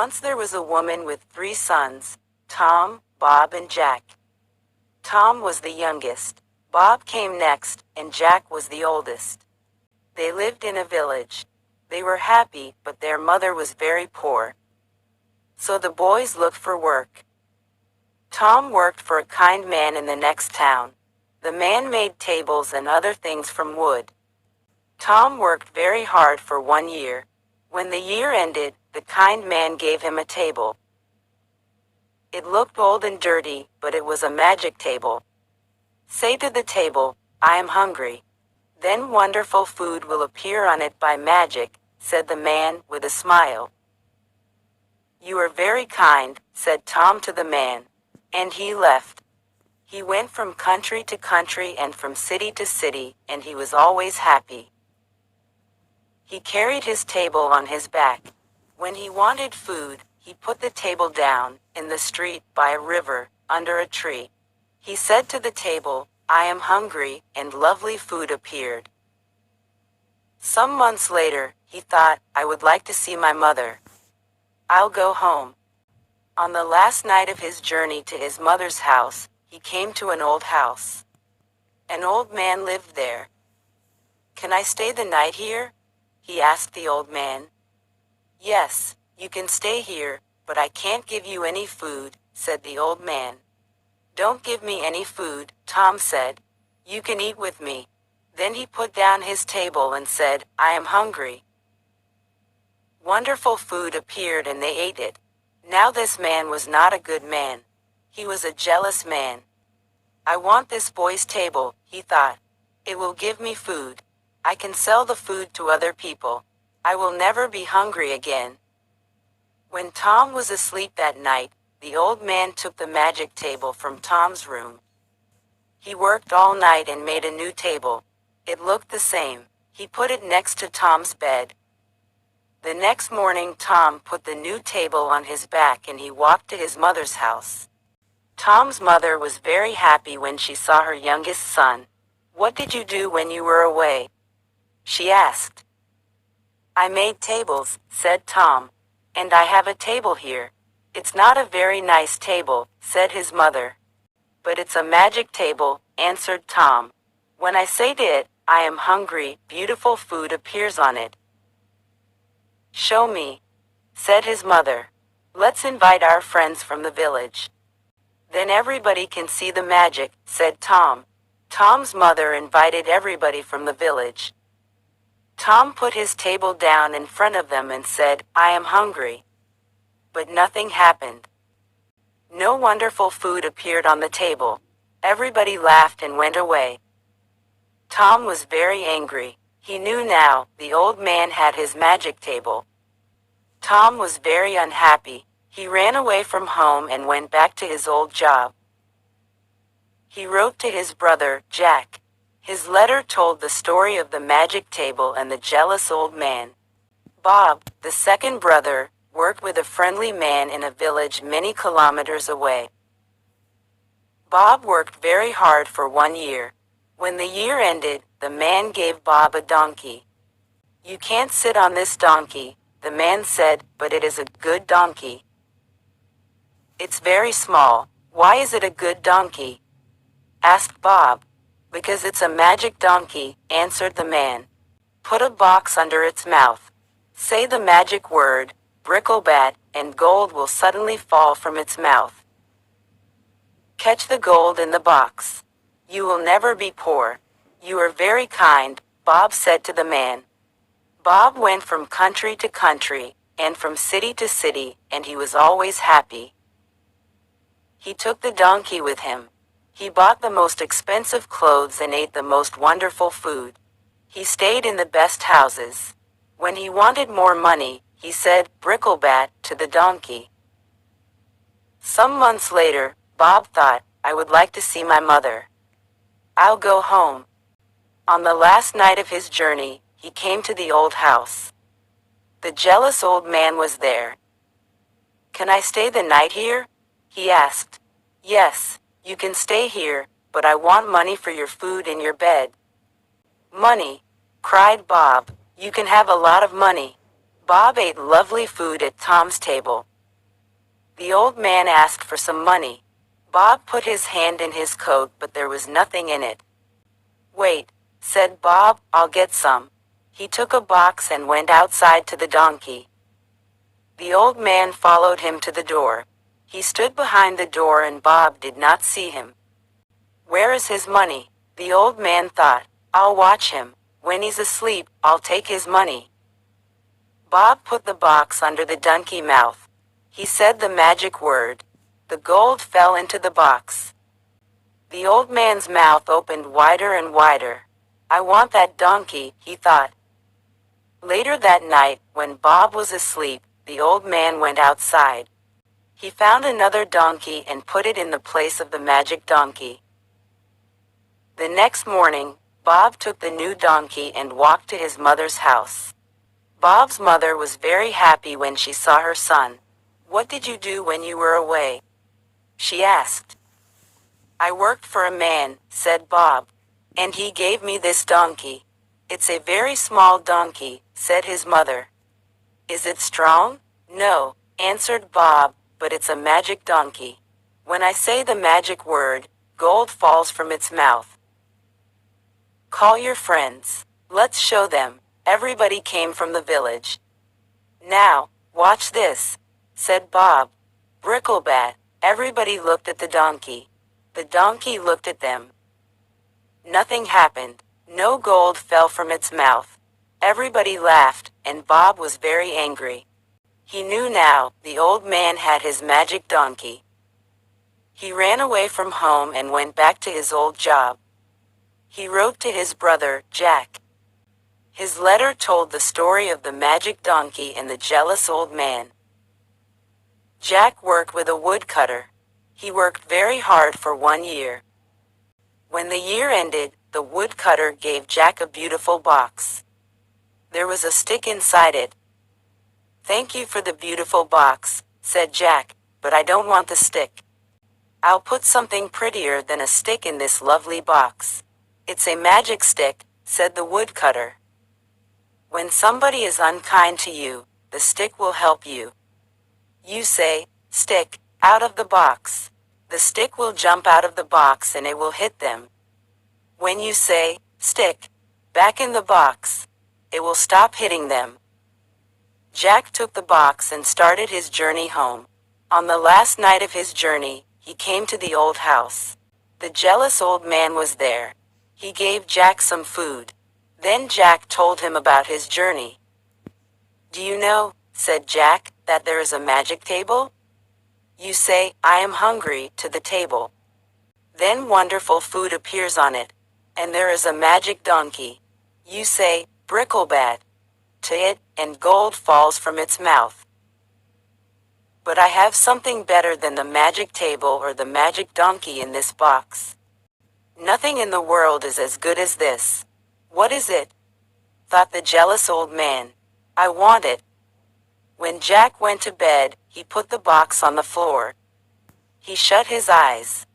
Once there was a woman with 3 sons, Tom, Bob, and Jack. Tom was the youngest, Bob came next, and Jack was the oldest. They lived in a village. They were happy, but their mother was very poor. So the boys looked for work. Tom worked for a kind man in the next town. The man made tables and other things from wood. Tom worked very hard for 1 year. When the year ended, the kind man gave him a table. It looked old and dirty, but it was a magic table. Say to the table, "I am hungry." Then wonderful food will appear on it by magic, said the man, with a smile. You are very kind, said Tom to the man. And he left. He went from country to country and from city to city, and he was always happy. He carried his table on his back. When he wanted food, he put the table down, in the street, by a river, under a tree. He said to the table, "I am hungry," and lovely food appeared. Some months later, he thought, "I would like to see my mother. I'll go home." On the last night of his journey to his mother's house, he came to an old house. An old man lived there. "Can I stay the night here?" he asked the old man. "Yes, you can stay here, but I can't give you any food," said the old man. "Don't give me any food," Tom said. "You can eat with me." Then he put down his table and said, "I am hungry." Wonderful food appeared and they ate it. Now this man was not a good man. He was a jealous man. "I want this boy's table," he thought. "It will give me food. I can sell the food to other people. I will never be hungry again." When Tom was asleep that night, the old man took the magic table from Tom's room. He worked all night and made a new table. It looked the same. He put it next to Tom's bed. The next morning Tom put the new table on his back and he walked to his mother's house. Tom's mother was very happy when she saw her youngest son. "What did you do when you were away?" she asked. "I made tables," said Tom. "And I have a table here." "It's not a very nice table," said his mother. "But it's a magic table," answered Tom. "When I say to it, 'I am hungry,' beautiful food appears on it." "Show me," said his mother. "Let's invite our friends from the village. Then everybody can see the magic," said Tom. Tom's mother invited everybody from the village. Tom put his table down in front of them and said, "I am hungry." But nothing happened. No wonderful food appeared on the table. Everybody laughed and went away. Tom was very angry. He knew now, the old man had his magic table. Tom was very unhappy. He ran away from home and went back to his old job. He wrote to his brother, Jack. His letter told the story of the magic table and the jealous old man. Bob, the second brother, worked with a friendly man in a village many kilometers away. Bob worked very hard for 1 year. When the year ended, the man gave Bob a donkey. "You can't sit on this donkey," the man said, "but it is a good donkey." "It's very small. Why is it a good donkey?" asked Bob. "Because it's a magic donkey," answered the man. "Put a box under its mouth. Say the magic word, Bricklebat, and gold will suddenly fall from its mouth. Catch the gold in the box. You will never be poor." "You are very kind," Bob said to the man. Bob went from country to country, and from city to city, and he was always happy. He took the donkey with him. He bought the most expensive clothes and ate the most wonderful food. He stayed in the best houses. When he wanted more money, he said, "Bricklebat," to the donkey. Some months later, Bob thought, "I would like to see my mother. I'll go home." On the last night of his journey, he came to the old house. The jealous old man was there. "Can I stay the night here?" he asked. "Yes, you can stay here, but I want money for your food and your bed." "Money?" cried Bob. "You can have a lot of money." Bob ate lovely food at Tom's table. The old man asked for some money. Bob put his hand in his coat, but there was nothing in it. "Wait," said Bob, "I'll get some." He took a box and went outside to the donkey. The old man followed him to the door. He stood behind the door and Bob did not see him. "Where is his money?" The old man thought. "I'll watch him. When he's asleep, I'll take his money." Bob put the box under the donkey's mouth. He said the magic word. The gold fell into the box. The old man's mouth opened wider and wider. "I want that donkey," he thought. Later that night, when Bob was asleep, the old man went outside. He found another donkey and put it in the place of the magic donkey. The next morning, Bob took the new donkey and walked to his mother's house. Bob's mother was very happy when she saw her son. "What did you do when you were away?" she asked. "I worked for a man," said Bob, "and he gave me this donkey." "It's a very small donkey," said his mother. "Is it strong?" "No," answered Bob, "but it's a magic donkey. When I say the magic word, gold falls from its mouth. Call your friends. Let's show them." Everybody came from the village. "Now, watch this," said Bob. Bricklebat. Everybody looked at the donkey. The donkey looked at them. Nothing happened. No gold fell from its mouth. Everybody laughed, and Bob was very angry. He knew now, the old man had his magic donkey. He ran away from home and went back to his old job. He wrote to his brother, Jack. His letter told the story of the magic donkey and the jealous old man. Jack worked with a woodcutter. He worked very hard for 1 year. When the year ended, the woodcutter gave Jack a beautiful box. There was a stick inside it. "Thank you for the beautiful box," said Jack, "but I don't want the stick. I'll put something prettier than a stick in this lovely box." "It's a magic stick," said the woodcutter. "When somebody is unkind to you, the stick will help you. You say, 'Stick, out of the box.' The stick will jump out of the box and it will hit them. When you say, 'Stick, back in the box,' it will stop hitting them." Jack took the box and started his journey home. On the last night of his journey, he came to the old house. The jealous old man was there. He gave Jack some food. Then Jack told him about his journey. "Do you know," said Jack, "that there is a magic table? You say, 'I am hungry,' to the table. Then wonderful food appears on it. And there is a magic donkey. You say, 'Bricklebat,' to it, and gold falls from its mouth. But I have something better than the magic table or the magic donkey in this box. Nothing in the world is as good as this." "What is it?" thought the jealous old man. "I want it." When Jack went to bed, he put the box on the floor. He shut his eyes.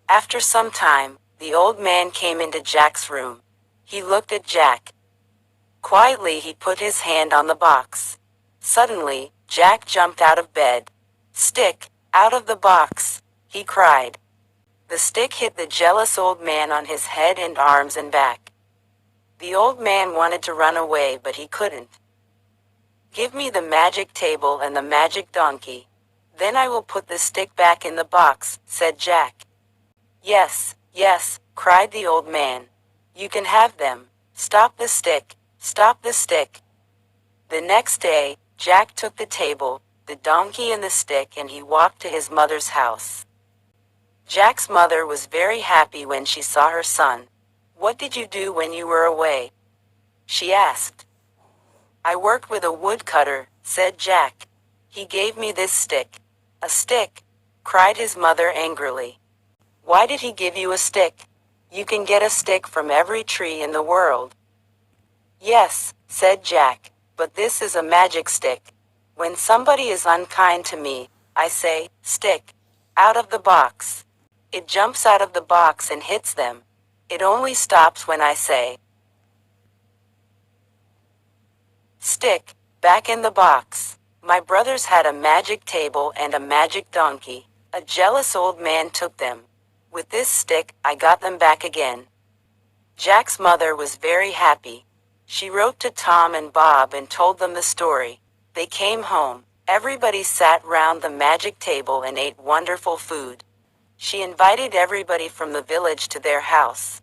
After some time, the old man came into Jack's room. He looked at Jack. Quietly he put his hand on the box. Suddenly, Jack jumped out of bed. "Stick, out of the box," he cried. The stick hit the jealous old man on his head and arms and back. The old man wanted to run away, but he couldn't. "Give me the magic table and the magic donkey. Then I will put the stick back in the box," said Jack. "Yes, yes," cried the old man. "You can have them. Stop the stick, stop the stick." The next day, Jack took the table, the donkey and the stick, and he walked to his mother's house. Jack's mother was very happy when she saw her son. "What did you do when you were away?" she asked. "I worked with a woodcutter," said Jack. "He gave me this stick." "A stick?" cried his mother angrily. "Why did he give you a stick? You can get a stick from every tree in the world." "Yes," said Jack, "but this is a magic stick. When somebody is unkind to me, I say, 'Stick, out of the box.' It jumps out of the box and hits them. It only stops when I say, 'Stick, Back in the box. My brothers had a magic table and a magic donkey. A jealous old man took them. With this stick, I got them back again. Jack's mother was very happy. She wrote to Tom and Bob and told them the story. They came home. Everybody sat round the magic table and ate wonderful food. She invited everybody from the village to their house.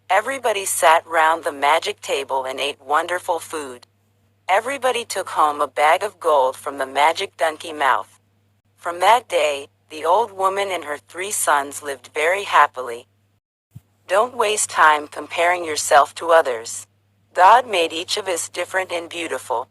Everybody sat round the magic table and ate wonderful food. Everybody took home a bag of gold from the magic donkey mouth. From that day, the old woman and her 3 sons lived very happily. Don't waste time comparing yourself to others. God made each of us different and beautiful.